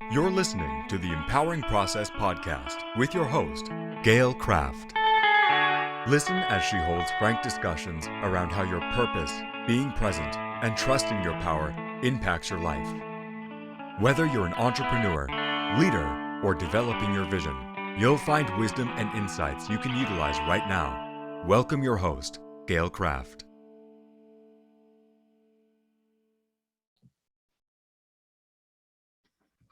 You're listening to the Empowering Process podcast with your host, Gail Kraft. Listen as she holds frank discussions around how your purpose, being present, and trusting your power impacts your life. Whether you're an entrepreneur, leader, or developing your vision, you'll find wisdom and insights you can utilize right now. Welcome your host, Gail Kraft.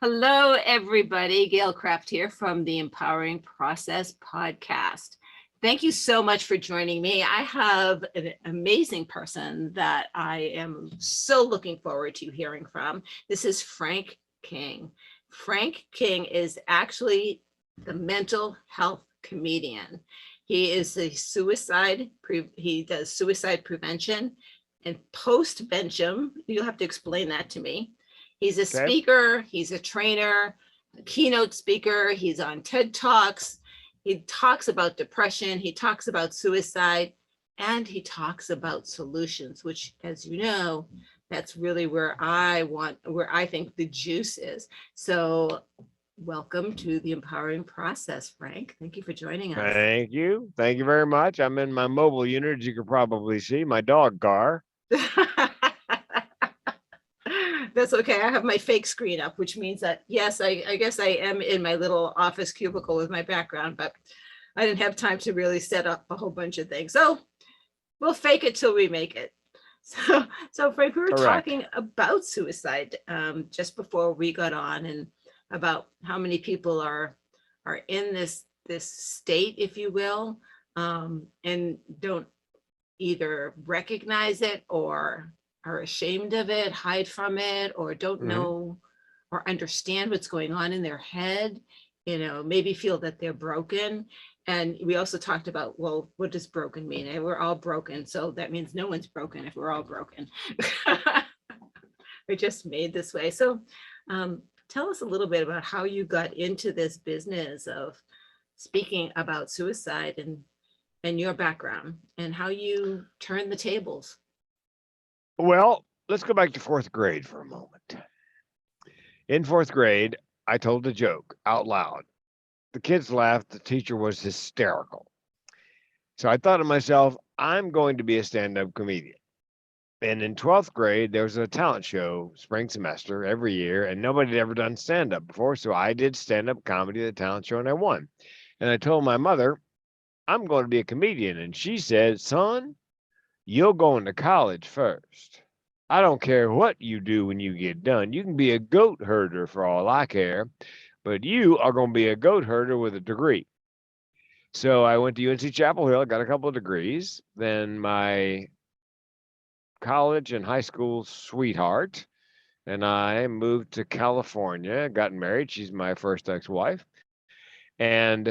Hello, everybody. Gail Kraft here from the Empowering Process podcast. Thank you so much for joining me. I have an amazing person that I am so looking forward to hearing from. This is Frank King. Frank King is actually the mental health comedian. He is he does suicide prevention and post-vention. You'll have to explain that to me. He's a speaker, he's a trainer, a keynote speaker, he's on TED Talks, he talks about depression, he talks about suicide, and he talks about solutions, which, as you know, that's really where I think the juice is. So welcome to the Empowering Process, Frank. Thank you for joining us. Thank you. Thank you very much. I'm in my mobile unit, as you can probably see, my dog car. That's okay. I have my fake screen up, which means that, yes, I guess I am in my little office cubicle with my background, but I didn't have time to really set up a whole bunch of things. So we'll fake it till we make it. So Frank, we were talking about suicide just before we got on, and about how many people are in this state, if you will, and don't either recognize it or are ashamed of it, hide from it, or don't know or understand what's going on in their head, maybe feel that they're broken. And we also talked about, well, what does broken mean? And we're all broken. So that means no one's broken if we're all broken. We're just made this way. So tell us a little bit about how you got into this business of speaking about suicide and your background and how you turned the tables. Well, let's go back to fourth grade for a moment. In fourth grade, I told a joke out loud. The kids laughed. The teacher was hysterical. So I thought to myself, I'm going to be a stand-up comedian. And in 12th grade, there was a talent show spring semester every year, and nobody had ever done stand-up before. So I did stand-up comedy at the talent show, and I won. And I told my mother, I'm going to be a comedian. And she said, son, you're going to college first. I don't care what you do when you get done. You can be a goat herder for all I care, but you are going to be a goat herder with a degree. So I went to UNC Chapel Hill, got a couple of degrees. Then my college and high school sweetheart and I moved to California, got married. She's my first ex-wife, and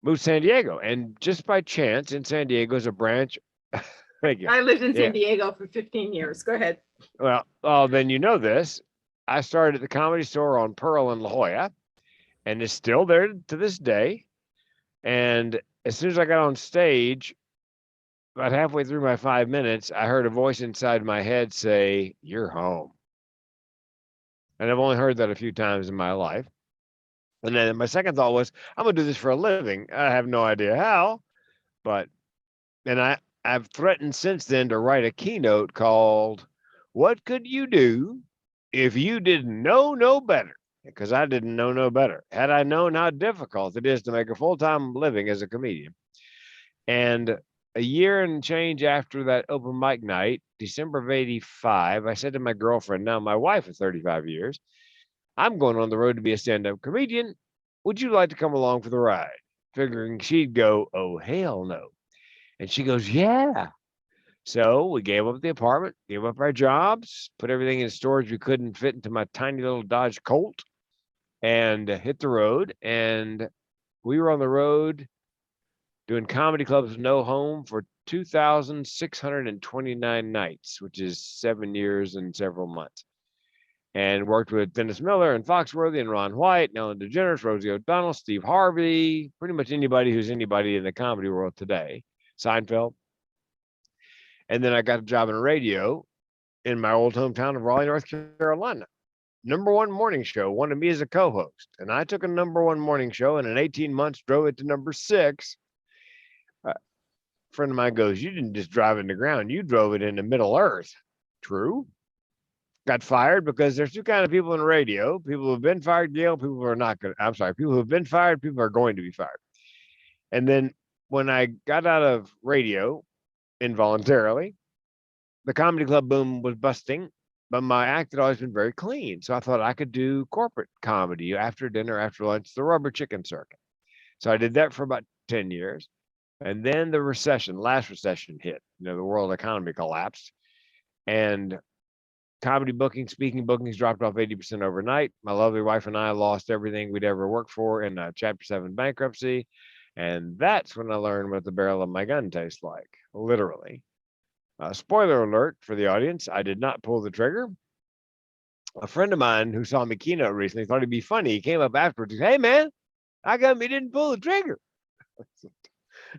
moved to San Diego. And just by chance, in San Diego is a branch. Thank you. I lived in San Diego for 15 years. Go ahead. Well, then you know this. I started at the Comedy Store on Pearl and La Jolla, and it's still there to this day. And as soon as I got on stage, about halfway through my 5 minutes, I heard a voice inside my head say, "You're home." And I've only heard that a few times in my life. And then my second thought was, I'm going to do this for a living. I have no idea how, but, and I've threatened since then to write a keynote called, What Could You Do If You Didn't Know No Better? Because I didn't know no better. Had I known how difficult it is to make a full-time living as a comedian. And a year and change after that open mic night, December of 85, I said to my girlfriend, now my wife of 35 years, I'm going on the road to be a stand-up comedian. Would you like to come along for the ride? Figuring she'd go, oh, hell no. And she goes, yeah. So we gave up the apartment, gave up our jobs, put everything in storage we couldn't fit into my tiny little Dodge Colt, and hit the road. And we were on the road doing comedy clubs no home for 2,629 nights, which is 7 years and several months. And worked with Dennis Miller and Foxworthy and Ron White, and Ellen DeGeneres, Rosie O'Donnell, Steve Harvey, pretty much anybody who's anybody in the comedy world today, Seinfeld. And then I got a job in radio in my old hometown of Raleigh, North Carolina. number one morning show wanted me as a co-host, and I took a number one morning show and in 18 months drove it to number 6. A friend of mine goes, "You didn't just drive it in the ground, you drove it into Middle Earth." True. Got fired because there's two kind of people in radio: people who have been fired, Gail, people who are not going. I'm sorry, people who have been fired, people who are going to be fired. And then when I got out of radio involuntarily, the comedy club boom was busting, but my act had always been very clean. So I thought I could do corporate comedy after dinner, after lunch, the rubber chicken circuit. So I did that for about 10 years. And then the last recession hit. The world economy collapsed. And comedy bookings, speaking bookings dropped off 80% overnight. My lovely wife and I lost everything we'd ever worked for in a Chapter 7 bankruptcy. And that's when I learned what the barrel of my gun tastes like, literally. Spoiler alert for the audience, I did not pull the trigger. A friend of mine who saw me keynote recently thought it'd be funny. He came up afterwards and said, "Hey, man, how come you didn't pull the trigger?"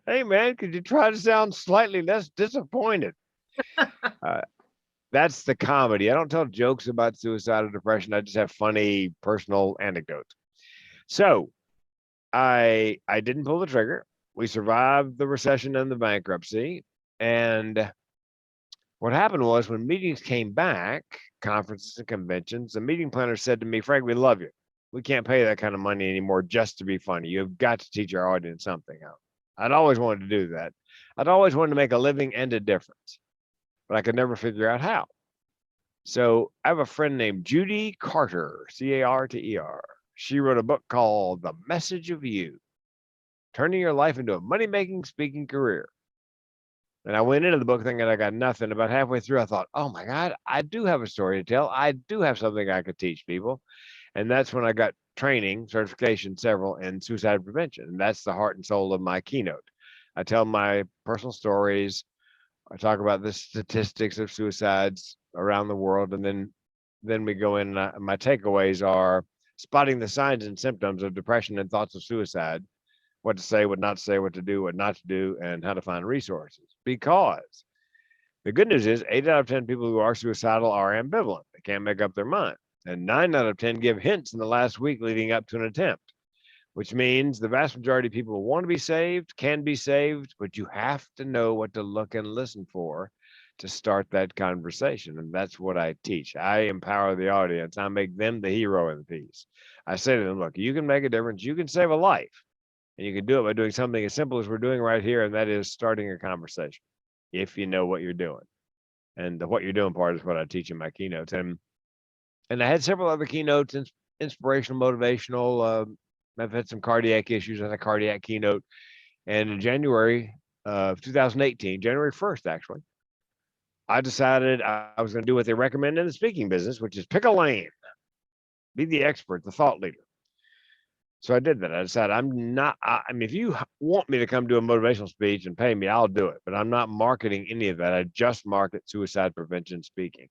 Hey, man, could you try to sound slightly less disappointed? That's the comedy. I don't tell jokes about suicide or depression. I just have funny personal anecdotes. So I didn't pull the trigger. We survived the recession and the bankruptcy. And what happened was when meetings came back, conferences and conventions, the meeting planner said to me, "Frank, we love you. We can't pay that kind of money anymore just to be funny. You've got to teach our audience something else." I'd always wanted to do that. I'd always wanted to make a living and a difference, but I could never figure out how. So I have a friend named Judy Carter, Carter. She wrote a book called The Message of You, Turning Your Life into a Money-Making Speaking Career. And I went into the book thinking I got nothing. About halfway through, I thought, oh my God, I do have a story to tell. I do have something I could teach people. And that's when I got training, certification, several in suicide prevention. And that's the heart and soul of my keynote. I tell my personal stories. I talk about the statistics of suicides around the world. And then we go in, my takeaways are spotting the signs and symptoms of depression and thoughts of suicide, what to say, what not to say, what to do, what not to do, and how to find resources. Because the good news is 8 out of 10 people who are suicidal are ambivalent. They can't make up their mind. And 9 out of 10 give hints in the last week leading up to an attempt, which means the vast majority of people who want to be saved can be saved, but you have to know what to look and listen for to start that conversation. And that's what I teach. I empower the audience. I make them the hero of the piece. I say to them, look, you can make a difference. You can save a life. And you can do it by doing something as simple as we're doing right here, and that is starting a conversation, if you know what you're doing. And the what you're doing part is what I teach in my keynotes. And I had several other keynotes, inspirational, motivational. I've had some cardiac issues. I had a cardiac keynote. And in January of 2018, January 1st, actually, I decided I was going to do what they recommend in the speaking business, which is pick a lane, be the expert, the thought leader. So I did that. I decided I mean, if you want me to come do a motivational speech and pay me, I'll do it. But I'm not marketing any of that. I just market suicide prevention speaking.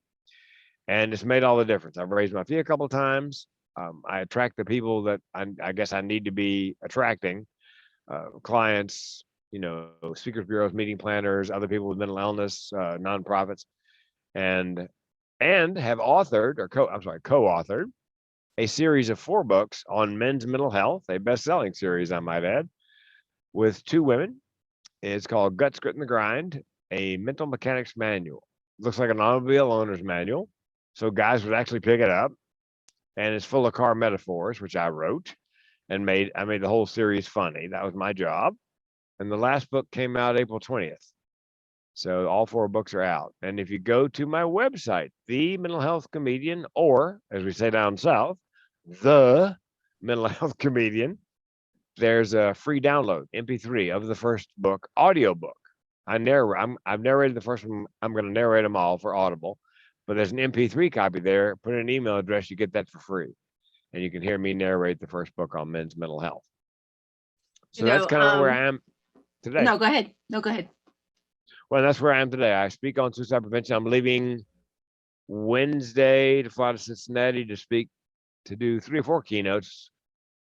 And it's made all the difference. I've raised my fee a couple of times. I attract the people that I guess I need to be attracting, clients, speakers bureaus, meeting planners, other people with mental illness, nonprofits, and have authored or co-authored a series of 4 books on men's mental health, a best-selling series, I might add, with 2 women. It's called Guts, Grit, and the Grind, a mental mechanics manual. It looks like an automobile owner's manual, so guys would actually pick it up, and it's full of car metaphors, which I wrote and I made the whole series funny. That was my job. And the last book came out April 20th. So all 4 books are out. And if you go to my website, The Mental Health Comedian, or as we say down south, The Mental Health Comedian, there's a free download, MP3 of the first book, audiobook. I've narrated the first one. I'm going to narrate them all for Audible, but there's an MP3 copy there. Put in an email address, you get that for free. And you can hear me narrate the first book on men's mental health. So that's kind of where I am today. No, go ahead. Well, that's where I am today. I speak on suicide prevention. I'm leaving Wednesday to fly to Cincinnati to do 3 or 4 keynotes,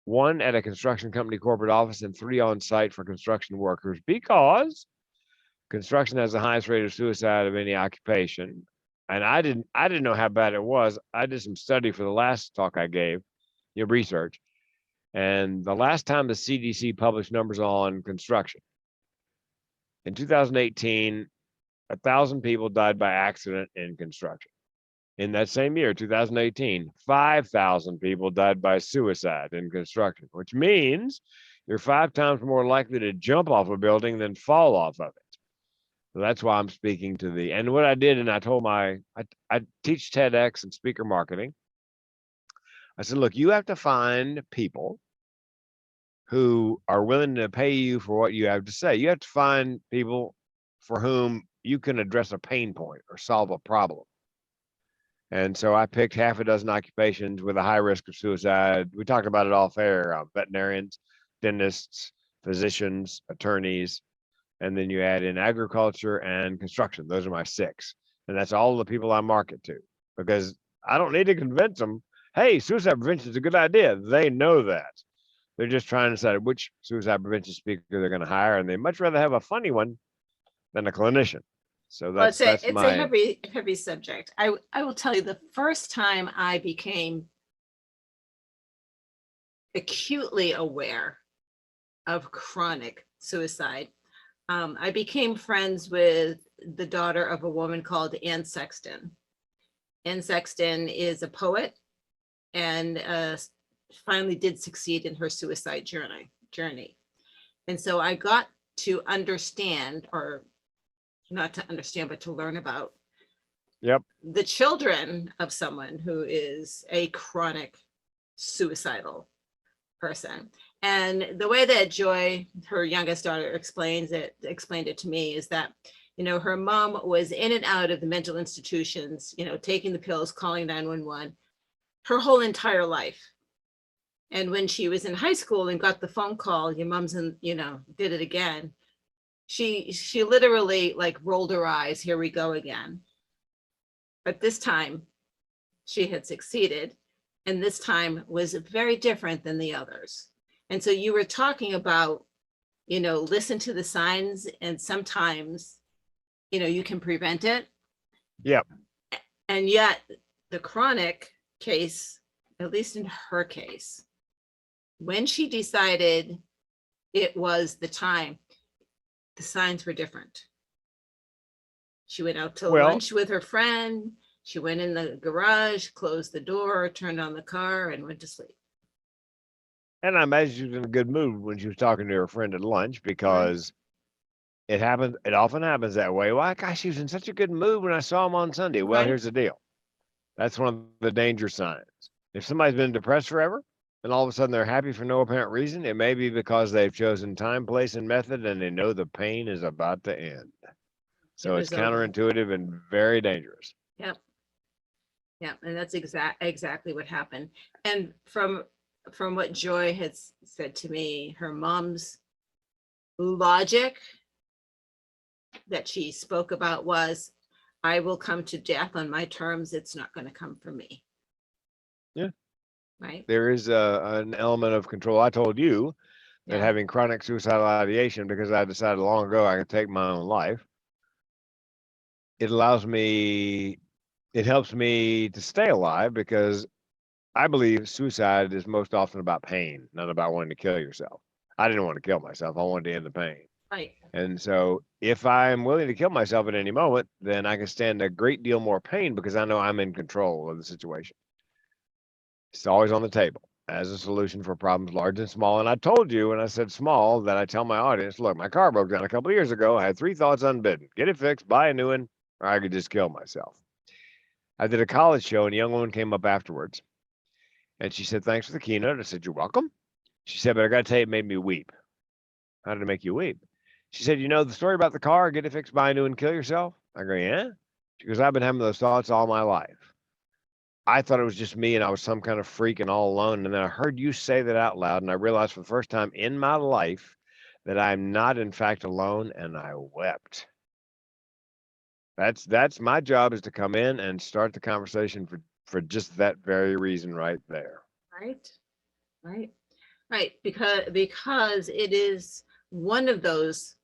1 at a construction company corporate office and 3 on site for construction workers, because construction has the highest rate of suicide of any occupation. And I didn't know how bad it was. I did some study for the last talk I gave, research. And the last time the CDC published numbers on construction, in 2018, 1,000 people died by accident in construction. In that same year, 2018, 5,000 people died by suicide in construction, which means you're 5 times more likely to jump off a building than fall off of it. So that's why I'm speaking to and what I did, and I told I teach TEDx and speaker marketing. I said, look, you have to find people who are willing to pay you for what you have to say. You have to find people for whom you can address a pain point or solve a problem. And so I picked half a dozen occupations with a high risk of suicide. We talked about it off air, veterinarians, dentists, physicians, attorneys, and then you add in agriculture and construction. Those are my 6. And that's all the people I market to, because I don't need to convince them, hey, suicide prevention is a good idea. They know that. They're just trying to decide which suicide prevention speaker they're going to hire, and they much rather have a funny one than a clinician. So that's a heavy subject. I will tell you, the first time I became acutely aware of chronic suicide, I became friends with the daughter of a woman called Anne Sexton. Anne Sexton is a poet and finally did succeed in her suicide journey. And so I got to understand, or not to understand, but to learn about the children of someone who is a chronic suicidal person. And the way that Joy, her youngest daughter, explained it to me is that, her mom was in and out of the mental institutions, taking the pills, calling 911 her whole entire life. And when she was in high school and got the phone call, your mom's did it again, she literally rolled her eyes, here we go again. But this time she had succeeded, and this time was very different than the others. And so you were talking about, listen to the signs, and sometimes, you can prevent it. Yep. And yet the chronic case, at least in her case, when she decided it was the time, the signs were different. She went out to lunch with her friend. She went in the garage, closed the door, turned on the car, and went to sleep. And I imagine she was in a good mood when she was talking to her friend at lunch, because it often happens that way. Well, gosh, she was in such a good mood when I saw him on Sunday. Well, here's the deal. That's one of the danger signs. If somebody's been depressed forever, and all of a sudden they're happy for no apparent reason, it may be because they've chosen time, place, and method, and they know the pain is about to end. So it's counterintuitive and very dangerous. Yep. Yeah, and that's exactly what happened. And from what Joy had said to me, her mom's logic that she spoke about was, I will come to death on my terms. It's not going to come from me. Yeah. Right. There is an element of control. I told you that having chronic suicidal ideation, because I decided long ago I could take my own life, it helps me to stay alive, because I believe suicide is most often about pain, not about wanting to kill yourself. I didn't want to kill myself. I wanted to end the pain. Right. And so if I'm willing to kill myself at any moment, then I can stand a great deal more pain, because I know I'm in control of the situation. It's always on the table as a solution for problems large and small. And I told you, when I said small, that I tell my audience, look, my car broke down a couple of years ago. I had 3 thoughts unbidden: get it fixed, buy a new one, or I could just kill myself. I did a college show, and a young woman came up afterwards, and she said, thanks for the keynote. I said, you're welcome. She said, but I got to tell you, it made me weep. How did it make you weep? She said, the story about the car, get it fixed, buy a new one, kill yourself? I go, yeah. She goes, I've been having those thoughts all my life. I thought it was just me and I was some kind of freak and all alone. And then I heard you say that out loud, and I realized for the first time in my life that I'm not in fact alone, and I wept. That's my job, is to come in and start the conversation for just that very reason right there. Right. Because it is one of those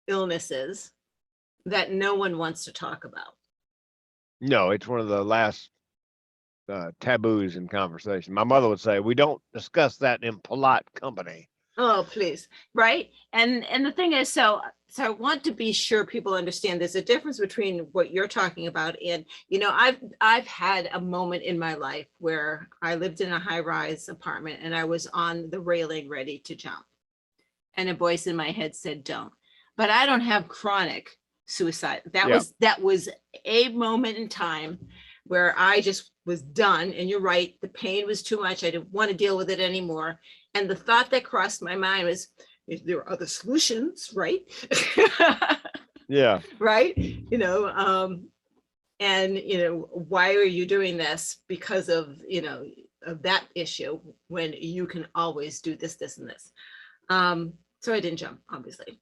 illnesses that no one wants to talk about. No, it's one of the last taboos in conversation. My mother would say, "We don't discuss that in polite company." Oh, please. Right. And the thing is, so I want to be sure people understand there's a difference between what you're talking about. And, I've had a moment in my life where I lived in a high-rise apartment and I was on the railing ready to jump. And a voice in my head said, don't. But I don't have chronic suicide. Yeah. That was a moment in time where I just was done. And you're right, the pain was too much. I didn't want to deal with it anymore. And the thought that crossed my mind was, if there are other solutions, right? Yeah. Right. And why are you doing this? Because of of that issue, when you can always do this, this, and this. So I didn't jump, obviously,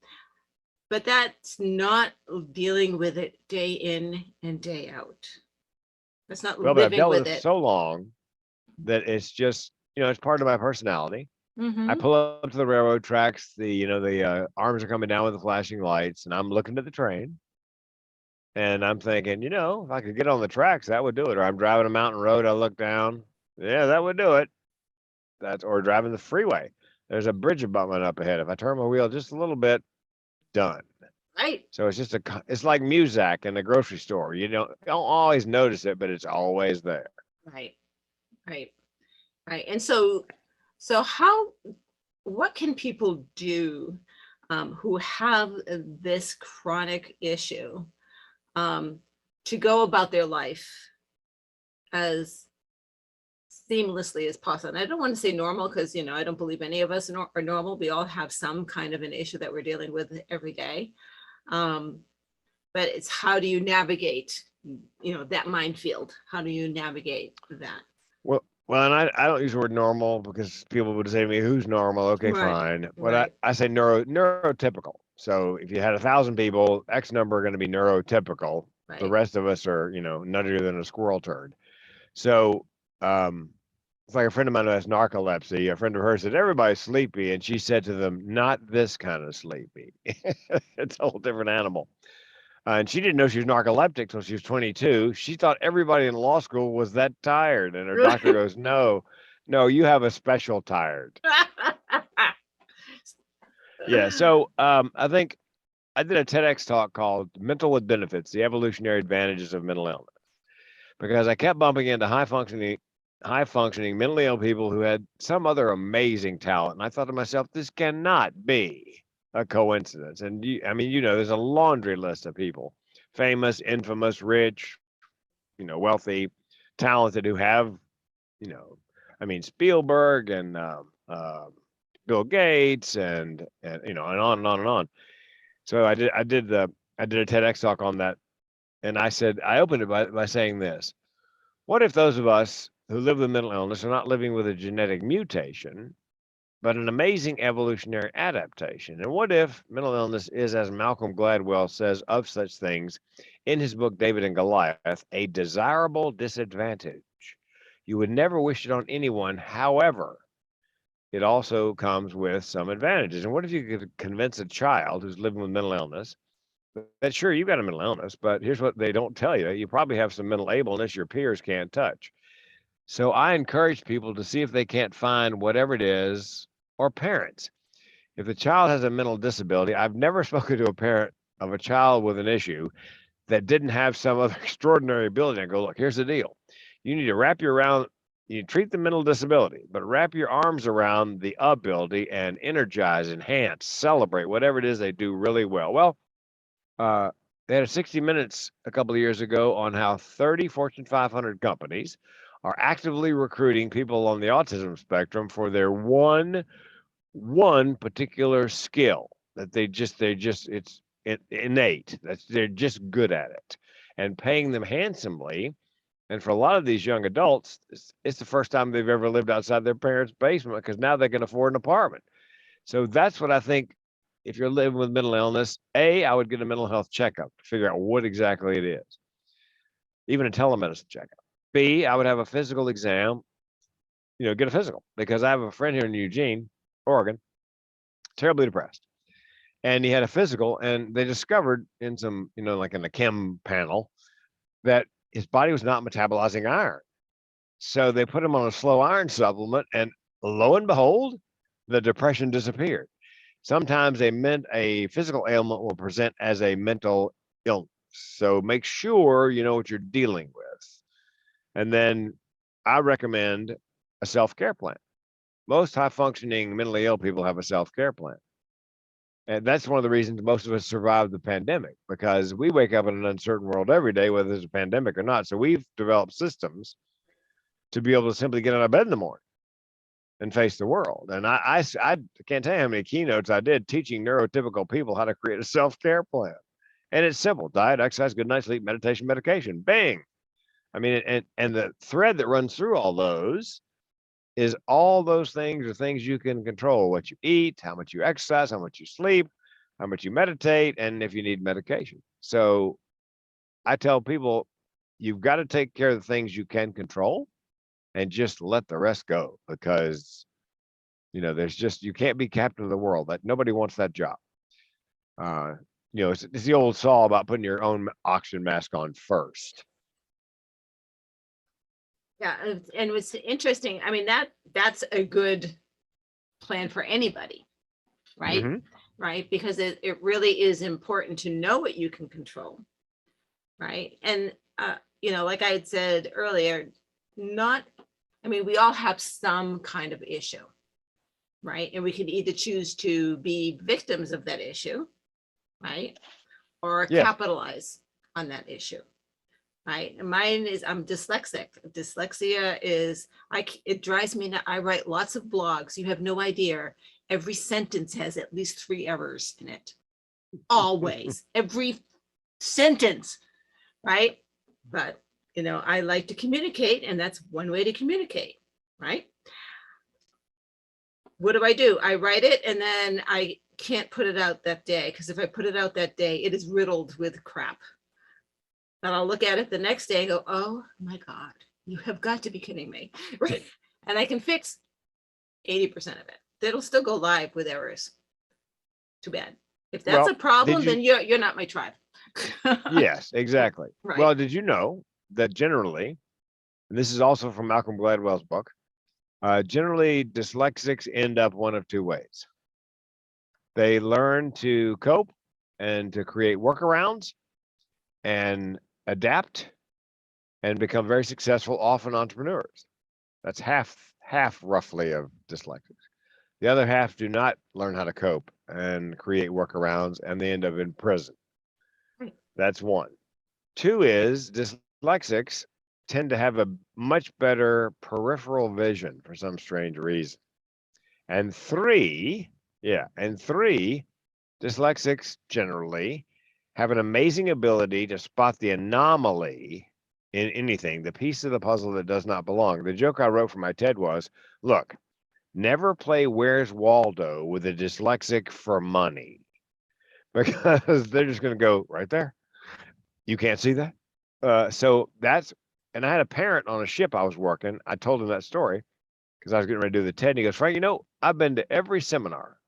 but that's not dealing with it day in and day out. That's not Well, but I've living dealt with with it it. so long that it's just, it's part of my personality. I Mm-hmm. pull up to the railroad tracks. The arms are coming down with the flashing lights, and I'm looking at the train, and I'm thinking, if I could get on the tracks, that would do it. Or I'm driving a mountain road, I look down, yeah, that would do it. Or driving the freeway. There's a bridge abutment up ahead. If I turn my wheel just a little bit, done. Right. So it's like Muzak in the grocery store. You don't always notice it, but it's always there. Right. Right. Right. And so what can people do who have this chronic issue to go about their life as seamlessly as possible? And I don't want to say normal, because I don't believe any of us are normal. We all have some kind of an issue that we're dealing with every day. But it's, how do you navigate that minefield? How do you navigate that? Well, and I don't use the word normal because people would say to me, "Who's normal?" Okay, Right. fine. But Right. I say neurotypical. So if you had 1,000 people, X number are going to be neurotypical. The Right. rest of us are, nuttier than a squirrel turd. So it's like a friend of mine who has narcolepsy. A friend of hers said, "Everybody's sleepy," and she said to them, "Not this kind of sleepy." It's a whole different animal. And she didn't know she was narcoleptic until she was 22. She thought everybody in law school was that tired. And her doctor goes, "No, no, you have a special tired." Yeah. So I think I did a TEDx talk called Mental with Benefits, the Evolutionary Advantages of Mental Illness, because I kept bumping into high functioning mentally ill people who had some other amazing talent. And I thought to myself, this cannot be a coincidence. And there's a laundry list of people, famous, infamous, rich, wealthy, talented, who have, Spielberg and Bill Gates and on and on and on. So I did a TEDx talk on that, and I opened it by saying this: what if those of us who live with mental illness are not living with a genetic mutation, but an amazing evolutionary adaptation? And what if mental illness is, as Malcolm Gladwell says of such things in his book David and Goliath, a desirable disadvantage? You would never wish it on anyone. However, it also comes with some advantages. And what if you could convince a child who's living with mental illness that, sure, you've got a mental illness, but here's what they don't tell you: you probably have some mental ableness your peers can't touch. So I encourage people to see if they can't find whatever it is, or parents. If the child has a mental disability, I've never spoken to a parent of a child with an issue that didn't have some other extraordinary ability. I go, look, here's the deal. You need to you treat the mental disability, but wrap your arms around the ability and energize, enhance, celebrate whatever it is they do really well. Well, they had a 60 Minutes a couple of years ago on how 30 Fortune 500 companies are actively recruiting people on the autism spectrum for their one particular skill that it's innate. They're just good at it, and paying them handsomely. And for a lot of these young adults, it's the first time they've ever lived outside their parents' basement, because now they can afford an apartment. So that's what I think. If you're living with mental illness, I would get a mental health checkup to figure out what exactly it is, even a telemedicine checkup. B, I would have a physical exam, get a physical, because I have a friend here in Eugene, Oregon, terribly depressed. And he had a physical, and they discovered in some, like in the chem panel, that his body was not metabolizing iron. So they put him on a slow iron supplement, and lo and behold, the depression disappeared. Sometimes a physical ailment will present as a mental illness. So make sure you know what you're dealing with. And then I recommend a self-care plan. Most high-functioning mentally ill people have a self-care plan. And that's one of the reasons most of us survived the pandemic, because we wake up in an uncertain world every day, whether there's a pandemic or not. So we've developed systems to be able to simply get out of bed in the morning and face the world. And I can't tell you how many keynotes I did teaching neurotypical people how to create a self-care plan. And it's simple: diet, exercise, good night's sleep, meditation, medication. Bang. I mean, and the thread that runs through all those is all those things are things you can control: what you eat, how much you exercise, how much you sleep, how much you meditate, and if you need medication. So I tell people, you've got to take care of the things you can control and just let the rest go, because there's just, you can't be captain of the world. That nobody wants that job. It's the old saw about putting your own oxygen mask on first. Yeah, and what's interesting, I mean, that's a good plan for anybody, right? Mhm. Right, because it really is important to know what you can control, right? And like I had said earlier, we all have some kind of issue, right? And we can either choose to be victims of that issue, right? Or Yes. capitalize on that issue. Right. And mine is, I'm dyslexic. Dyslexia is, it drives me nuts. I write lots of blogs. You have no idea. Every sentence has at least 3 errors in it. Always. Every sentence. Right. But, I like to communicate, and that's one way to communicate. Right. What do? I write it, and then I can't put it out that day, because if I put it out that day, it is riddled with crap. And I'll look at it the next day and go, oh my God, you have got to be kidding me. Right. And I can fix 80% of it. It'll still go live with errors. Too bad. If that's a problem, then you're not my tribe. Yes, exactly. Right. Well, did you know that generally, and this is also from Malcolm Gladwell's book, generally dyslexics end up one of 2 ways. They learn to cope and to create workarounds and adapt and become very successful, often entrepreneurs. That's half roughly of dyslexics. The other half do not learn how to cope and create workarounds, and they end up in prison. Right. That's 1. 2 is dyslexics tend to have a much better peripheral vision for some strange reason. And 3, dyslexics generally have an amazing ability to spot the anomaly in anything, the piece of the puzzle that does not belong. The joke I wrote for my TED was, look, never play Where's Waldo with a dyslexic for money, because they're just going to go right there. You can't see that. And I had a parent on a ship I was working. I told him that story because I was getting ready to do the TED. And he goes, Frank, I've been to every seminar,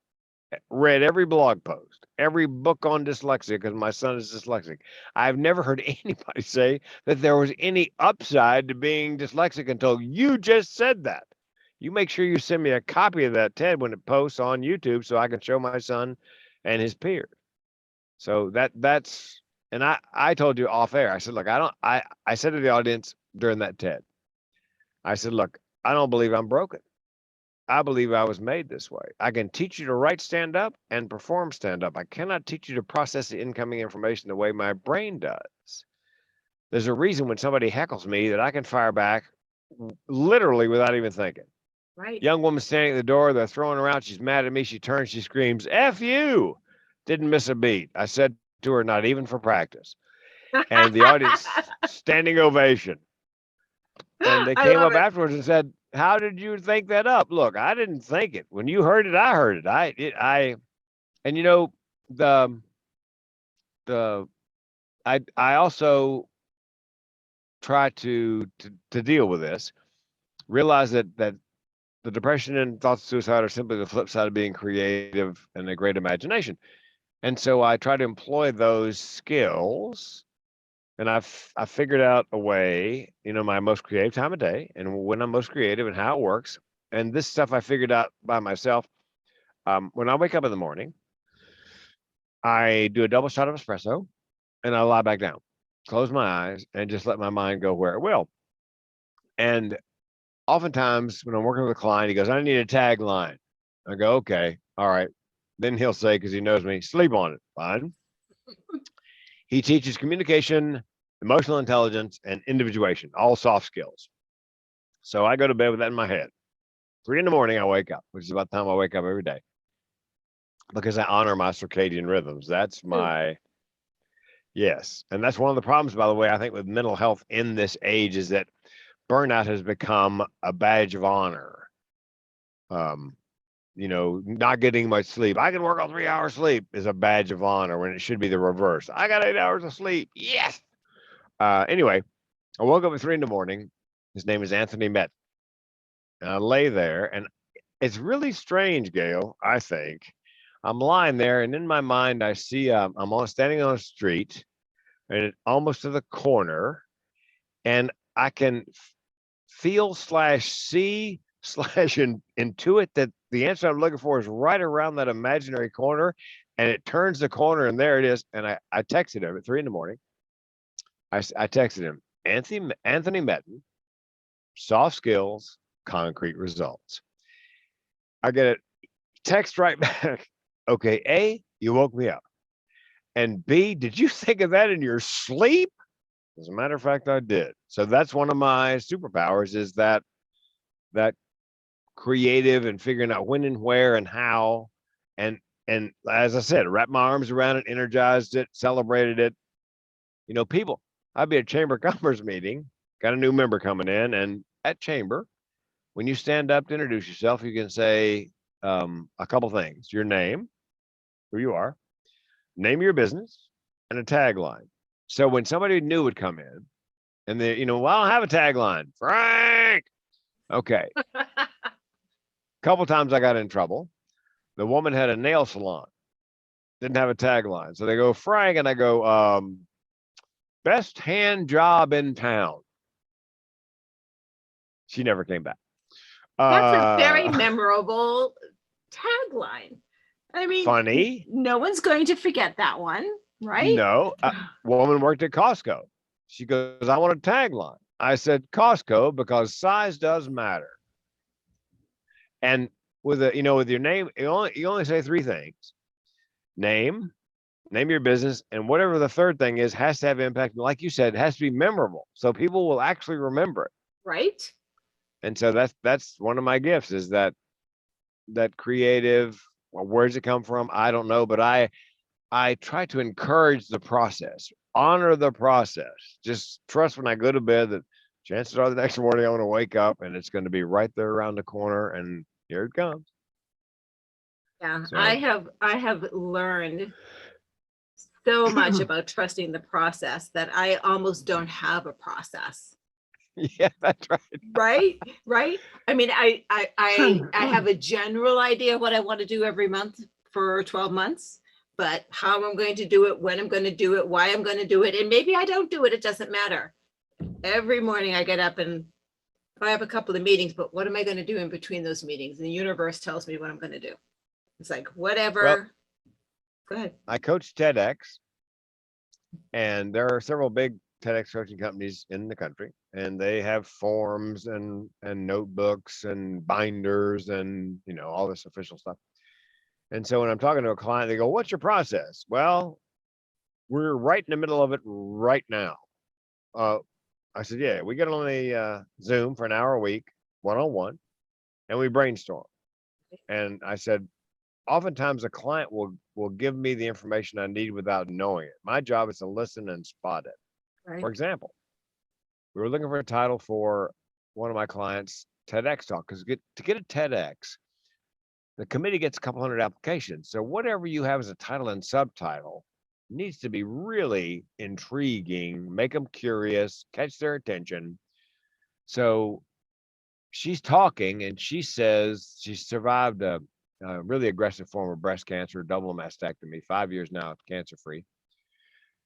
read every blog post, every book on dyslexia, because my son is dyslexic. I've never heard anybody say that there was any upside to being dyslexic until you just said that. You make sure you send me a copy of that TED when it posts on YouTube so I can show my son and his peers. So that's, and I told you off air, I said, look, I said to the audience during that TED, I said, look, I don't believe I'm broken. I believe I was made this way. I can teach you to write stand up and perform stand up. I cannot teach you to process the incoming information the way my brain does. There's a reason when somebody heckles me that I can fire back literally without even thinking. Right. Young woman standing at the door, they're throwing her out. She's mad at me. She turns, she screams, F you. Didn't miss a beat. I said to her, not even for practice. And the audience standing ovation. And they came up afterwards and said, how did you think that up? Look, I didn't think it. When you heard it, I heard it. I also try to deal with this, realize that the depression and thoughts of suicide are simply the flip side of being creative and a great imagination. And so I try to employ those skills And I figured out a way, my most creative time of day and when I'm most creative and how it works. And this stuff I figured out by myself. When I wake up in the morning, I do a double shot of espresso and I lie back down, close my eyes, and just let my mind go where it will. And oftentimes when I'm working with a client, he goes, I need a tagline. I go, okay, all right. Then he'll say, because he knows me, sleep on it. Fine. He teaches communication, emotional intelligence, and individuation, all soft skills. So I go to bed with that in my head. 3 a.m, I wake up, which is about the time I wake up every day, because I honor my circadian rhythms. That's my, yes. And that's one of the problems, by the way, I think with mental health in this age is that burnout has become a badge of honor. Not getting much sleep. I can work on 3 hours sleep is a badge of honor when it should be the reverse. I got 8 hours of sleep. Yes. Anyway, I woke up at 3 a.m. His name is Anthony Met. And I lay there, and it's really strange, Gail. I think I'm lying there, and in my mind, I see I'm standing on a street, and almost to the corner, and I can feel / see / intuit that the answer I'm looking for is right around that imaginary corner, and it turns the corner, and there it is. And I texted him at 3 a.m. I texted him, Anthony Metten, soft skills, concrete results. I get a text right back. Okay, A, you woke me up. And B, did you think of that in your sleep? As a matter of fact, I did. So that's one of my superpowers, is that creative and figuring out when and where and how. And as I said, wrap my arms around it, energized it, celebrated it. People, I'd be at Chamber of Commerce meeting, got a new member coming in, and at Chamber, when you stand up to introduce yourself, you can say a couple things: your name, who you are, name of your business, and a tagline. So when somebody new would come in and they, well, I don't have a tagline, Frank. Okay. Couple times I got in trouble. The woman had a nail salon, didn't have a tagline. So they go, Frank, and I go, best hand job in town. She never came back. That's a very memorable tagline. I mean, funny. No one's going to forget that one, right? No, a woman worked at Costco. She goes, I want a tagline. I said, Costco, because size does matter. And with with your name, you only say 3 things: name of your business, and whatever the third thing is has to have impact. Like you said, it has to be memorable, so people will actually remember it. Right. And so that's one of my gifts, is that creative. Well, where does it come from? I don't know, but I try to encourage the process, honor the process. Just trust when I go to bed that chances are the next morning I'm going to wake up and it's going to be right there around the corner, and here it comes. Yeah, so I have learned so much about trusting the process that I almost don't have a process. Yeah, that's right. Right. I mean, I have a general idea of what I want to do every month for 12 months, but how I'm going to do it, when I'm going to do it, why I'm going to do it, and maybe I don't do it, it doesn't matter. Every morning I get up and I have a couple of meetings, but what am I going to do in between those meetings? And the universe tells me what I'm going to do. It's like, whatever. Well, go ahead. I coach TEDx, and there are several big TEDx coaching companies in the country, and they have forms and notebooks and binders and all this official stuff. And so when I'm talking to a client, they go, what's your process? Well, we're right in the middle of it right now. I said, yeah, we get on a Zoom for an hour a week, one-on-one, and we brainstorm. And I said, oftentimes a client will give me the information I need without knowing it. My job is to listen and spot it. Right. For example, we were looking for a title for one of my clients' TEDx talk, because to get a TEDx, the committee gets a couple hundred applications. So whatever you have as a title and subtitle needs to be really intriguing, make them curious, catch their attention. So she's talking, and she says she survived a really aggressive form of breast cancer, double mastectomy, 5 years now, cancer-free.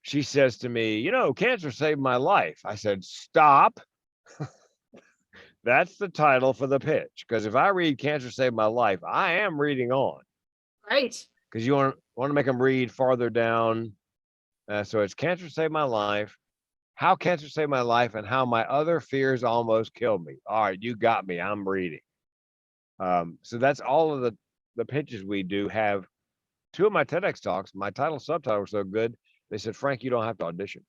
she says to me, you know, cancer saved my life. I said, stop. That's the title for the pitch. Because if I read Cancer Saved My Life, I am reading on. Right. Because you want to make them read farther down. So it's Cancer Saved My Life, how cancer saved my life, and how my other fears almost killed me. All right, you got me. I'm reading. So that's all of the pitches we do. Have two of my TEDx talks. My title subtitle were so good. They said, Frank, you don't have to audition.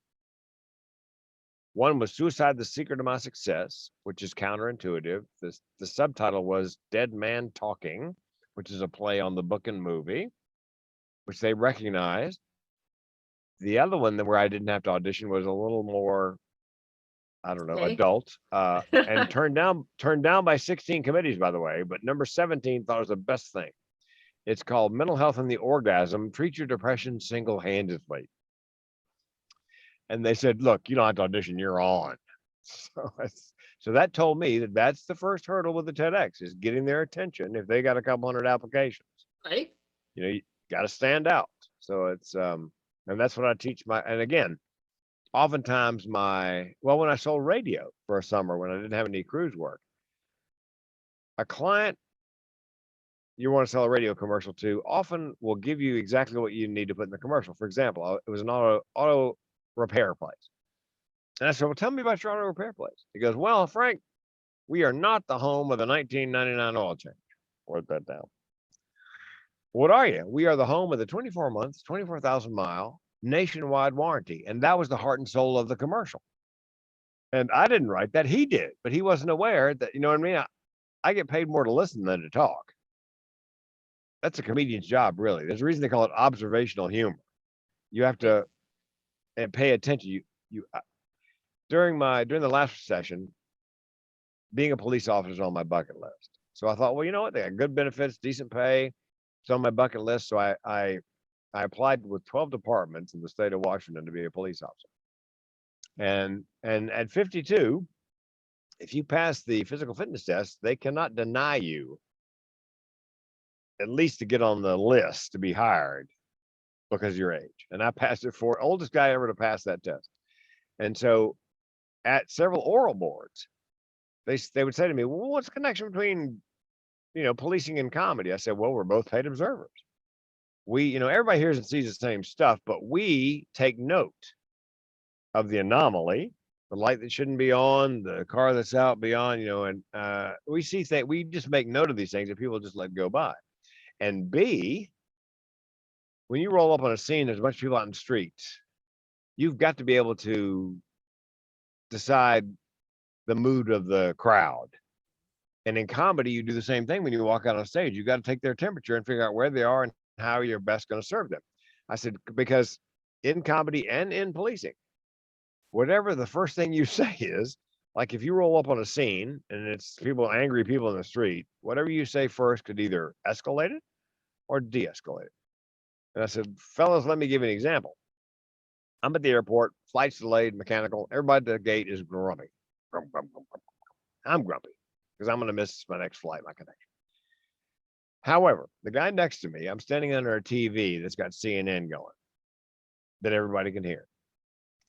One was Suicide, the Secret of My Success, which is counterintuitive. The subtitle was Dead Man Talking, which is a play on the book and movie, which they recognized. The other one where I didn't have to audition was a little more, I don't know, Okay. adult, and turned down by 16 committees, by the way. But number 17 thought it was the best thing. It's called Mental Health and the Orgasm, Treat Your Depression Single-Handedly. And they said, look, you don't have to audition, you're on. So that told me that that's the first hurdle with the TEDx, is getting their attention. If they got a couple hundred applications, Right. you got to stand out. So it's, and that's what I teach and again, oftentimes when I sold radio for a summer, when I didn't have any cruise work, a client you want to sell a radio commercial to often will give you exactly what you need to put in the commercial. For example, it was an auto repair place. And I said, well, tell me about your auto repair place. He goes, well, Frank, we are not the home of the 1999 oil change. Wrote that down. What are you? We are the home of the 24 months, 24,000 mile nationwide warranty. And that was the heart and soul of the commercial. And I didn't write that. He did, but he wasn't aware that, you know what I mean? I get paid more to listen than to talk. That's a comedian's job, really. There's a reason they call it observational humor. You have to pay attention. During the last recession, being a police officer is on my bucket list. So I thought, well, you know what? They got good benefits, decent pay. It's on my bucket list. So I applied with 12 departments in the state of Washington to be a police officer. And at 52, if you pass the physical fitness test, they cannot deny you, at least to get on the list to be hired, because of your age. And I passed it for oldest guy ever to pass that test. And so at several oral boards, they would say to me, well, what's the connection between, policing and comedy? I said, well, we're both paid observers. We, everybody hears and sees the same stuff, but we take note of the anomaly, the light that shouldn't be on, the car that's out beyond, and we see things, we just make note of these things that people just let go by. And B, when you roll up on a scene, there's a bunch of people out in the streets. You've got to be able to decide the mood of the crowd. And in comedy, you do the same thing when you walk out on stage. You got to take their temperature and figure out where they are and how you're best going to serve them. I said, because in comedy and in policing, whatever the first thing you say is, like if you roll up on a scene and it's angry people in the street, whatever you say first could either escalate it or de-escalate it. And I said, fellas, let me give you an example. I'm at the airport, flight's delayed, mechanical. Everybody at the gate is grumpy. I'm grumpy because I'm going to miss my next flight, my connection. However, the guy next to me, I'm standing under a TV that's got CNN going that everybody can hear.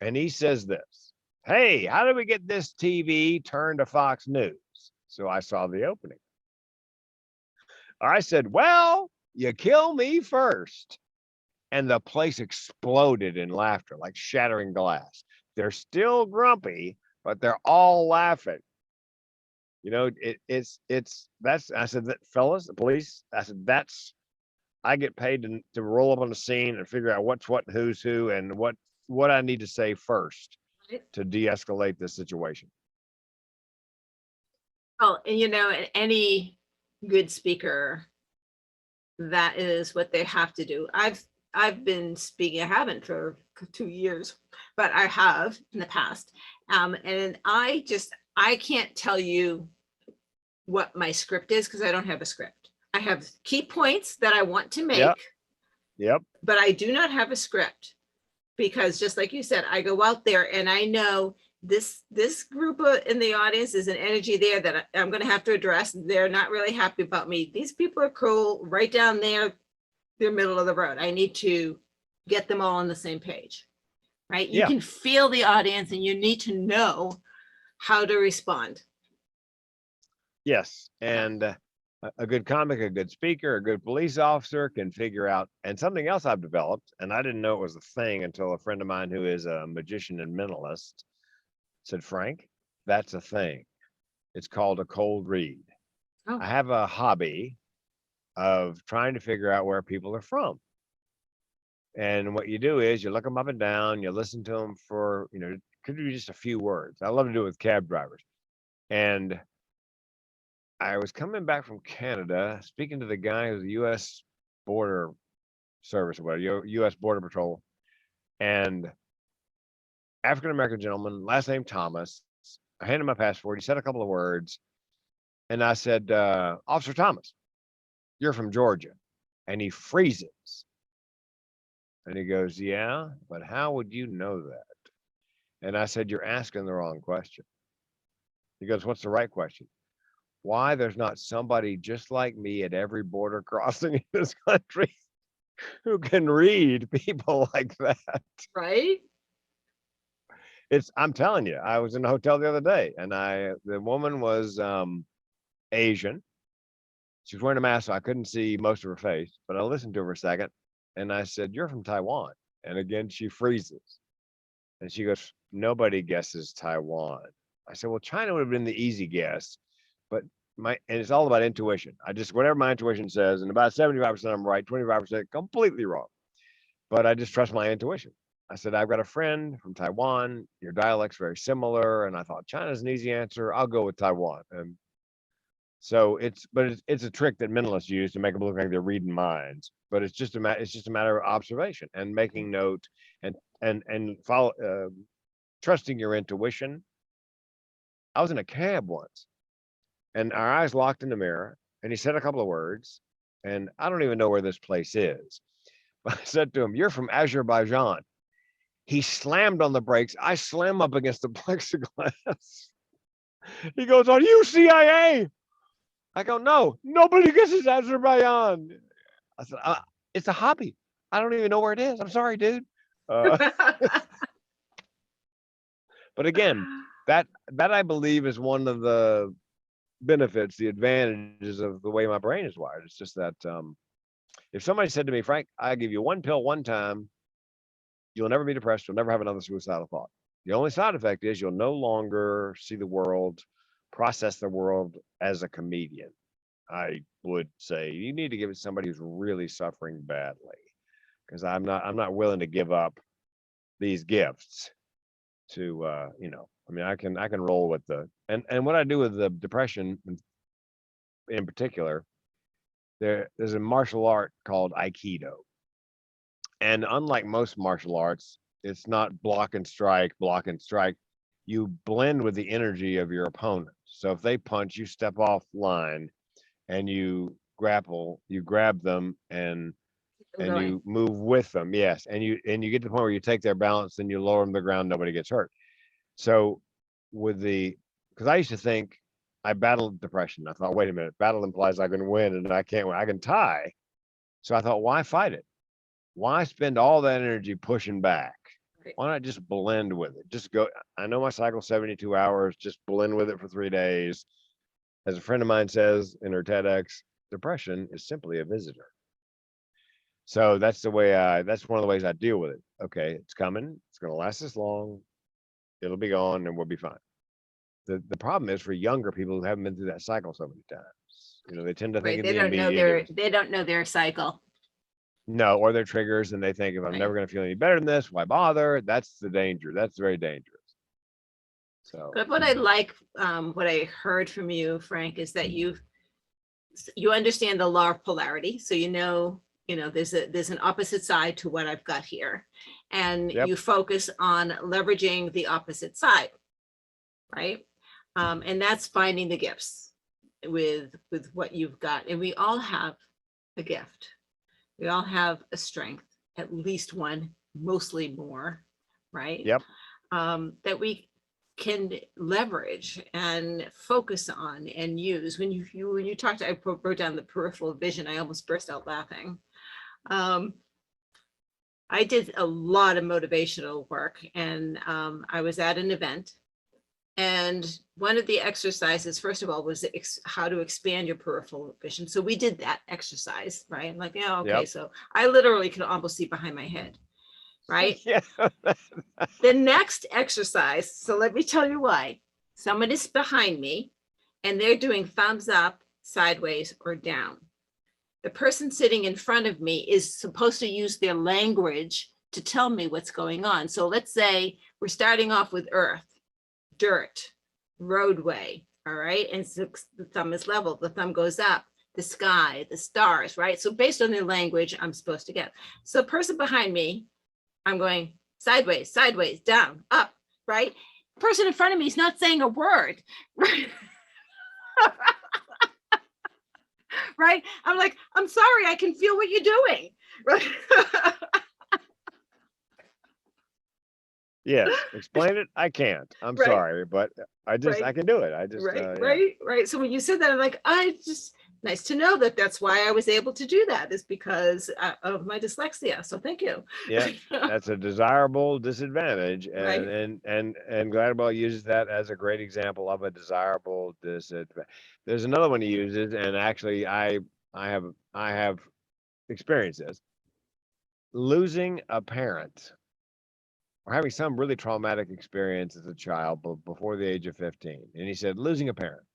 And he says this, hey, how do we get this TV turned to Fox News? So I saw the opening. I said, well, you kill me first. And the place exploded in laughter, like shattering glass. They're still grumpy, but they're all laughing. I said, that fellas, the police, I said, I get paid to roll up on the scene and figure out what's what, who's who, and what I need to say first to de-escalate this situation. Oh, and any good speaker, that is what they have to do. I've been speaking, I haven't for 2 years, but I have in the past. And I can't tell you what my script is because I don't have a script. I have key points that I want to make. Yep. But I do not have a script because just like you said, I go out there and I know this group in the audience is an energy there that I'm going to have to address. They're not really happy about me. These people are cool right down there. They're middle of the road. I need to get them all on the same page. right? You Yeah. can feel the audience and you need to know how to respond. Yes. And a good comic, a good speaker, a good police officer can figure out. And something else I've developed, and I didn't know it was a thing until a friend of mine who is a magician and mentalist said, Frank, that's a thing. It's called a cold read. Oh, I have a hobby of trying to figure out where people are from. And what you do is you look them up and down, you listen to them for, could be just a few words. I love to do it with cab drivers. And I was coming back from Canada, speaking to the guy who's the U.S. Border Service or whatever, U.S. Border Patrol, and African American gentleman, last name Thomas. I handed him my passport. He said a couple of words, and I said, Officer Thomas, you're from Georgia. And he freezes. And he goes, yeah, but how would you know that? And I said, you're asking the wrong question. He goes, what's the right question? Why there's not somebody just like me at every border crossing in this country who can read people like that? right. I'm telling you, I was in a hotel the other day and the woman was Asian. She was wearing a mask, so I couldn't see most of her face, but I listened to her for a second and I said, you're from Taiwan. And again, she freezes. And she goes, nobody guesses Taiwan. I said, well, China would have been the easy guess, but and it's all about intuition. Whatever my intuition says, and about 75% I'm right, 25% completely wrong. But I just trust my intuition. I said, I've got a friend from Taiwan. Your dialect's very similar. And I thought China's an easy answer. I'll go with Taiwan. And so it's a trick that mentalists use to make them look like they're reading minds. But it's just a matter of observation and making note and follow, trusting your intuition. I was in a cab once and our eyes locked in the mirror and he said a couple of words and I don't even know where this place is. But I said to him, you're from Azerbaijan. He slammed on the brakes. I slam up against the plexiglass. He goes, are you CIA? I go, no, nobody guesses Azerbaijan. I said, it's a hobby. I don't even know where it is. I'm sorry, dude. But again, that I believe is one of the benefits, the advantages of the way my brain is wired. It's just that if somebody said to me, Frank, I give you one pill one time, you'll never be depressed. You'll never have another suicidal thought. The only side effect is you'll no longer see the world, process the world as a comedian. I would say you need to give it to somebody who's really suffering badly, because I'm not willing to give up these gifts to I mean, I can roll with and what I do with the depression in particular, there's a martial art called Aikido. And unlike most martial arts, it's not block and strike. You blend with the energy of your opponent. So if they punch, you step off line and you grapple, you grab them and you move with them. Yes. And you get to the point where you take their balance and you lower them to the ground, nobody gets hurt. So because I used to think I battled depression. I thought, wait a minute, battle implies I can win and I can't win. I can tie. So I thought, why fight it? Why spend all that energy pushing back? Why not just blend with it? Just go. I know my cycle 72 hours, just blend with it for 3 days. As a friend of mine says in her TEDx, depression is simply a visitor. So that's one of the ways I deal with it. Okay, it's coming. It's going to last this long. It'll be gone and we'll be fine. The problem is for younger people who haven't been through that cycle so many times. They tend to think They don't know their cycle. No, or their triggers, and they think if I'm never going to feel any better than this, why bother? That's the danger. That's very dangerous. So, but what I like, what I heard from you, Frank, is that you understand the law of polarity. So there's an opposite side to what I've got here, and you focus on leveraging the opposite side, right? And that's finding the gifts with what you've got, and we all have a gift. We all have a strength, at least one, mostly more, right? Yep. That we can leverage and focus on and use. When you talked, I wrote down the peripheral vision. I almost burst out laughing. I did a lot of motivational work, and I was at an event, and one of the exercises, first of all, was how to expand your peripheral vision. So we did that exercise, right? I'm like, yeah, okay. Yep. So I literally could almost see behind my head, right? Yeah. The next exercise, so let me tell you why. Someone is behind me and they're doing thumbs up, sideways, or down. The person sitting in front of me is supposed to use their language to tell me what's going on. So let's say we're starting off with earth, dirt, roadway, all right? And so the thumb is level, the thumb goes up, the sky, the stars, right? So based on their language, I'm supposed to get. So the person behind me, I'm going sideways, sideways, down, up, right? The person in front of me is not saying a word, right? Right? I'm like, I'm sorry, I can feel what you're doing. Right? Yes. Explain it. I can't. I'm Right. sorry, but I Right. can do it. I just, Right, yeah. right. So when you said that, I'm like, I just nice to know that that's why I was able to do that, is because of my dyslexia. So thank you. Yeah, that's a desirable disadvantage, Right. and Gladwell uses that as a great example of a desirable disadvantage. There's another one he uses, and actually, I have experienced this: losing a parent or having some really traumatic experience as a child before the age of 15. And he said, losing a parent,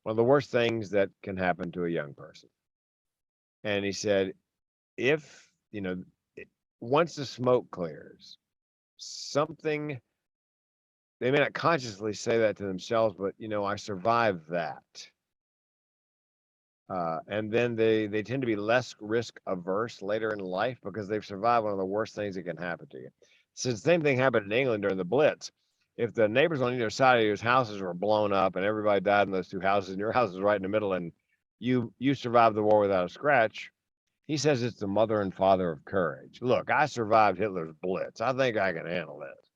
one of the worst things that can happen to a young person. And he said, if once the smoke clears, something they may not consciously say that to themselves, but I survived that. And then they tend to be less risk averse later in life because they've survived one of the worst things that can happen to you. So the same thing happened in England during the Blitz. If the neighbors on either side of your houses were blown up and everybody died in those two houses, and your house is right in the middle, and you survived the war without a scratch, he says it's the mother and father of courage. Look, I survived Hitler's Blitz. I think I can handle this.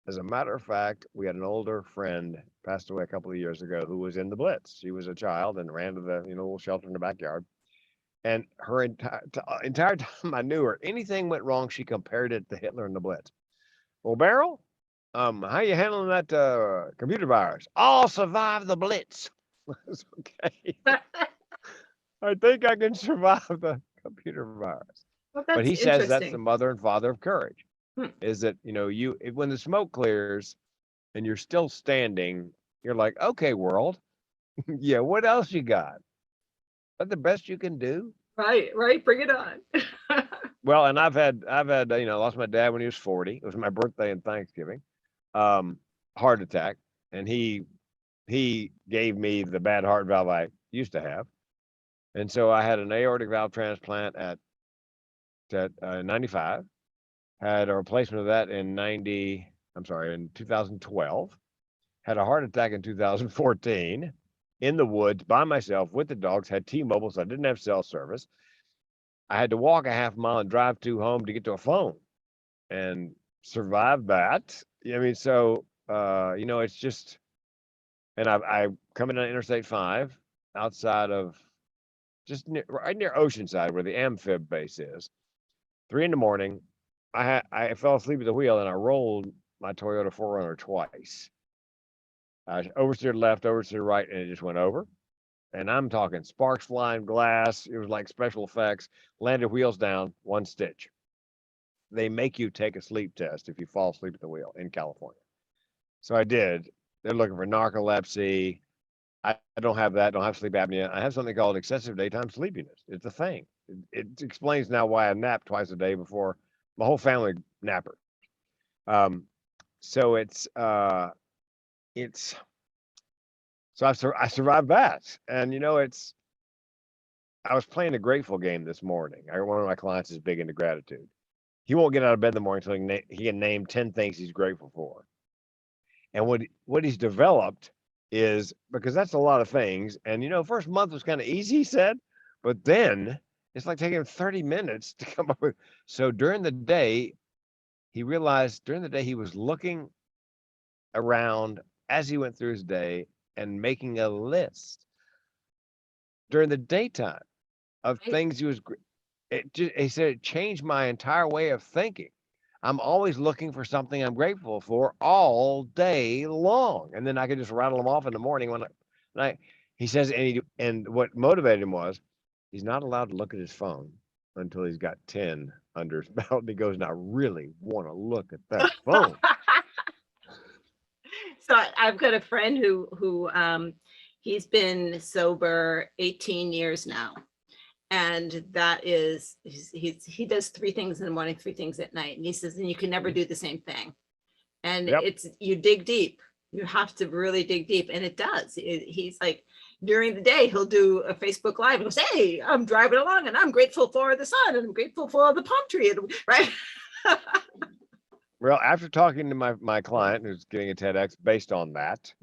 As a matter of fact, we had an older friend passed away a couple of years ago who was in the Blitz. She was a child and ran to the little shelter in the backyard. And her entire time I knew her, anything went wrong, she compared it to Hitler and the Blitz. Well, Beryl, how you handling that computer virus? I'll survive the Blitz. It's okay. I think I can survive the computer virus. Well, But that's he says that's the interesting. mother and father of courage. Hmm. Is that when the smoke clears and you're still standing, you're like, okay, world, yeah, what else you got? That the best you can do? Right. Bring it on. Well, and I've had lost my dad when he was 40. It was my birthday and Thanksgiving. Heart attack, and he gave me the bad heart valve I used to have, and so I had an aortic valve transplant at 95. Had a replacement of that in 2012. Had a heart attack in 2014 in the woods by myself with the dogs, had T-Mobile, so I didn't have cell service. I had to walk a half mile and drive to home to get to a phone and survive that. I mean, so, it's just, and I coming on Interstate 5 outside of just right near Oceanside where the amphib base is. 3 a.m. I fell asleep at the wheel and I rolled my Toyota 4Runner twice. I oversteered left, oversteered right, and it just went over. And I'm talking sparks flying, glass. It was like special effects. Landed wheels down, 1 stitch. They make you take a sleep test if you fall asleep at the wheel in California. So I did. They're looking for narcolepsy. I don't have that. Don't have sleep apnea. I have something called excessive daytime sleepiness. It's a thing. It explains now why I nap twice a day before my whole family napper. So so I survived that, and I was playing a grateful game this morning. One of my clients is big into gratitude. He won't get out of bed in the morning until he can name 10 things he's grateful for. And what he's developed is, because that's a lot of things, and first month was kind of easy, he said, but then it's like taking him 30 minutes to come up with. So during the day, he realized he was looking around as he went through his day and making a list during the daytime of Right. things he was he said it changed my entire way of thinking. I'm always looking for something I'm grateful for all day long, and then I could just rattle them off in the morning he says, and what motivated him was he's not allowed to look at his phone until he's got 10 under his belt. And he goes, and I really want to look at that phone. So I've got a friend who he's been sober 18 years now. And that is, he does 3 things in the morning, 3 things at night. And he says, and you can never do the same thing. And Yep. it's, you dig deep. You have to really dig deep. And it does. He's like, during the day, he'll do a Facebook Live and goes, hey, I'm driving along and I'm grateful for the sun and I'm grateful for the palm tree. Right. Well, after talking to my client who's getting a TEDx based on that,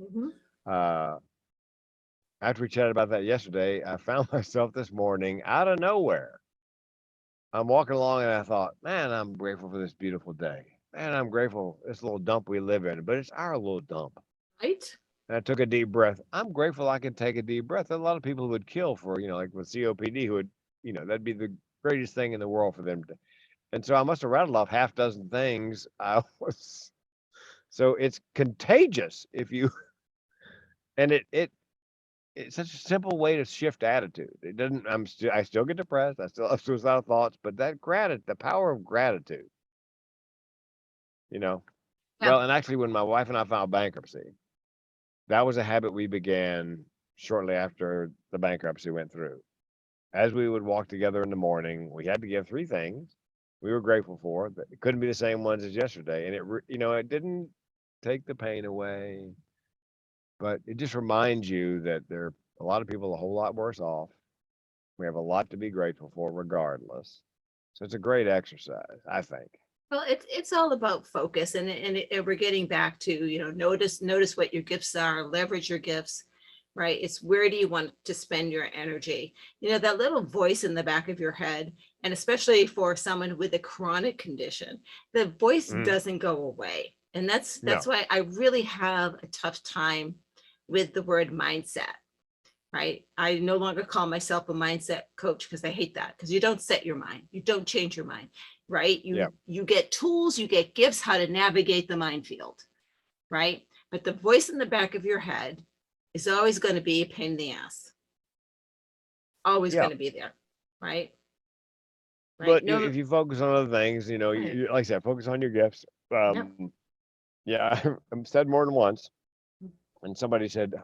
after we chatted about that yesterday, I found myself this morning out of nowhere. I'm walking along and I thought, man, I'm grateful for this beautiful day. Man, I'm grateful for this little dump we live in, but it's our little dump. Right. And I took a deep breath. I'm grateful I can take a deep breath. There's a lot of people who would kill for, like with COPD, who would, that'd be the greatest thing in the world for them to. And so I must have rattled off half dozen things. So it's contagious if you, and it's such a simple way to shift attitude. It doesn't, I still get depressed. I still have suicidal thoughts, but the power of gratitude, Yeah. Well, and actually when my wife and I filed bankruptcy, that was a habit we began shortly after the bankruptcy went through. As we would walk together in the morning, we had to give 3 things we were grateful for. But it couldn't be the same ones as yesterday. And it didn't take the pain away, but it just reminds you that there are a lot of people a whole lot worse off. We have a lot to be grateful for regardless. So it's a great exercise, I think. Well, it's all about focus, and we're getting back to, notice what your gifts are, leverage your gifts, right? It's where do you want to spend your energy? That little voice in the back of your head, and especially for someone with a chronic condition, the voice doesn't go away. And that's why I really have a tough time with the word mindset, right? I no longer call myself a mindset coach because I hate that, because you don't set your mind, you don't change your mind, right? You get tools, you get gifts how to navigate the minefield, right? But the voice in the back of your head is always going to be a pain in the ass. Always going to be there, right? But if you focus on other things, Right. like I said, focus on your gifts. Yeah, I've said more than once. And somebody said,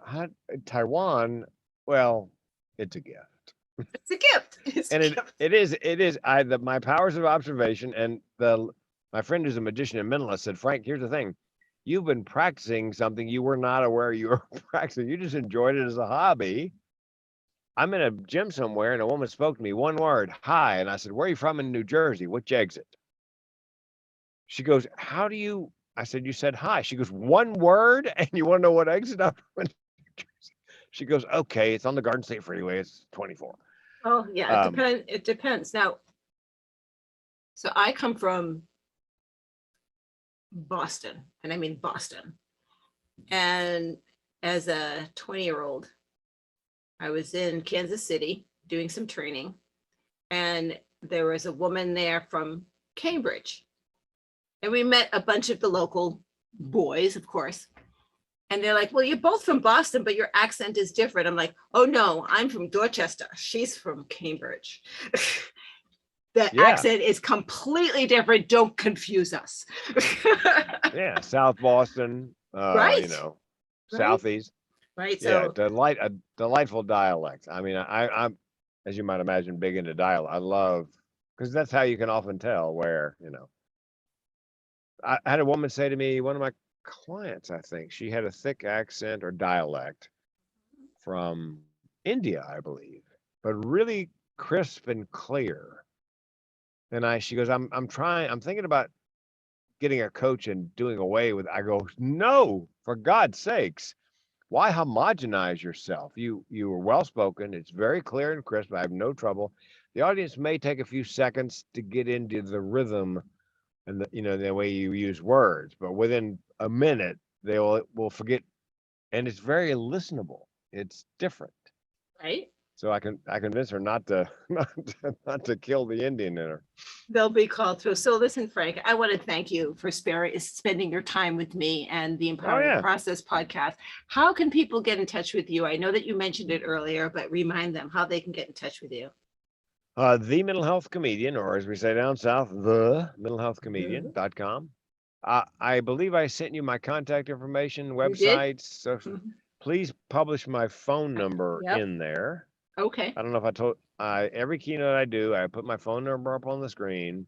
Taiwan, well, it's a gift. It's a gift. It's And a gift. it is. My powers of observation, and my friend who's a magician and mentalist said, Frank, here's the thing. You've been practicing something you were not aware you were practicing. You just enjoyed it as a hobby. I'm in a gym somewhere and a woman spoke to me, one word, hi. And I said, where are you from in New Jersey? Which exit? She goes, I said, you said hi. She goes, one word, and you want to know what exit I'm from? She goes, okay, it's on the Garden State Freeway. It's 24. Oh, yeah, it depends. Now, so I come from Boston, and I mean Boston. And as a 20-year-old, I was in Kansas City doing some training, and there was a woman there from Cambridge. And we met a bunch of the local boys, of course. And they're like, well, you're both from Boston, but your accent is different. I'm like, oh, no, I'm from Dorchester. She's from Cambridge. The accent is completely different. Don't confuse us. Yeah, South Boston, right. Southeast. Right. So a delightful dialect. I mean, I'm, as you might imagine, big into dialect. I love, because that's how you can often tell where, I had a woman say to me, one of my clients, I think, she had a thick accent or dialect from India, I believe, but really crisp and clear. And she goes, I'm thinking about getting a coach and doing away with. I go, no, for God's sakes, why homogenize yourself? You are well spoken. It's very clear and crisp. I have no trouble. The audience may take a few seconds to get into the rhythm and the way you use words, but within a minute will forget. And it's very listenable. It's different. Right. so I convince her not to not to kill the Indian in her. They'll be called through. So listen, Frank, I want to thank you for spending your time with me and the Empowering yeah. Process podcast. How can people get in touch with you? I know that you mentioned it earlier, but remind them how they can get in touch with you. The Mental Health Comedian, or as we say down south, the mentalhealthcomedian.com. I believe I sent you my contact information, You did? websites. So Mhm. please publish my phone number Yep. in there. Okay. I don't know if I told every keynote I do, I put my phone number up on the screen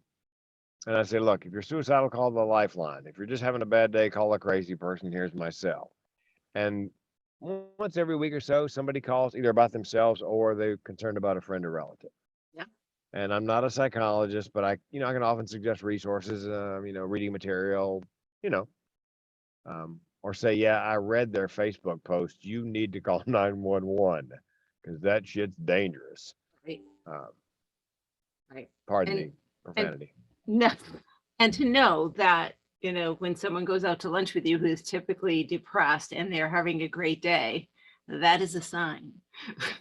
and I say, look, if you're suicidal, call the lifeline. If you're just having a bad day, call a crazy person. Here's my cell. And once every week or so, somebody calls either about themselves or they're concerned about a friend or relative. Yeah. And I'm not a psychologist, but I can often suggest resources, reading material, or say, yeah, I read their Facebook post. You need to call 911 because that shit's dangerous. Right. Right. Pardon And- me, profanity. No, and to know that, when someone goes out to lunch with you who's typically depressed and they're having a great day, that is a sign.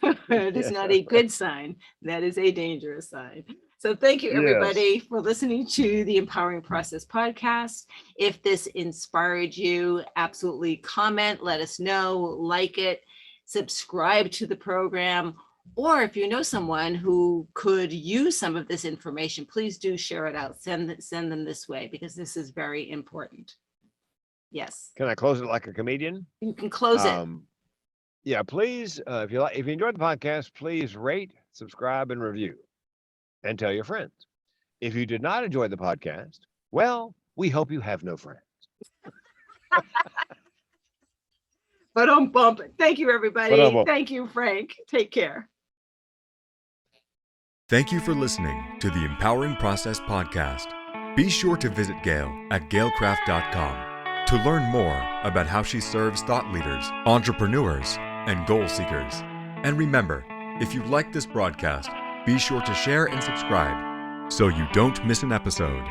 It is not a good sign. That is a dangerous sign. So thank you, everybody, for listening to the Empowering Process podcast. If this inspired you, absolutely comment, let us know, like it, subscribe to the program. Or if you know someone who could use some of this information, please do share it out. Send them this way because this is very important. Yes. Can I close it like a comedian? You can close it. Yeah, please. If you enjoyed the podcast, please rate, subscribe, and review, and tell your friends. If you did not enjoy the podcast, well, we hope you have no friends. But don't bump it. Thank you, everybody. Ba-dum-bum. Thank you, Frank. Take care. Thank you for listening to the Empowering Process podcast. Be sure to visit Gail at gailcraft.com to learn more about how she serves thought leaders, entrepreneurs, and goal seekers. And remember, if you like this broadcast, be sure to share and subscribe so you don't miss an episode.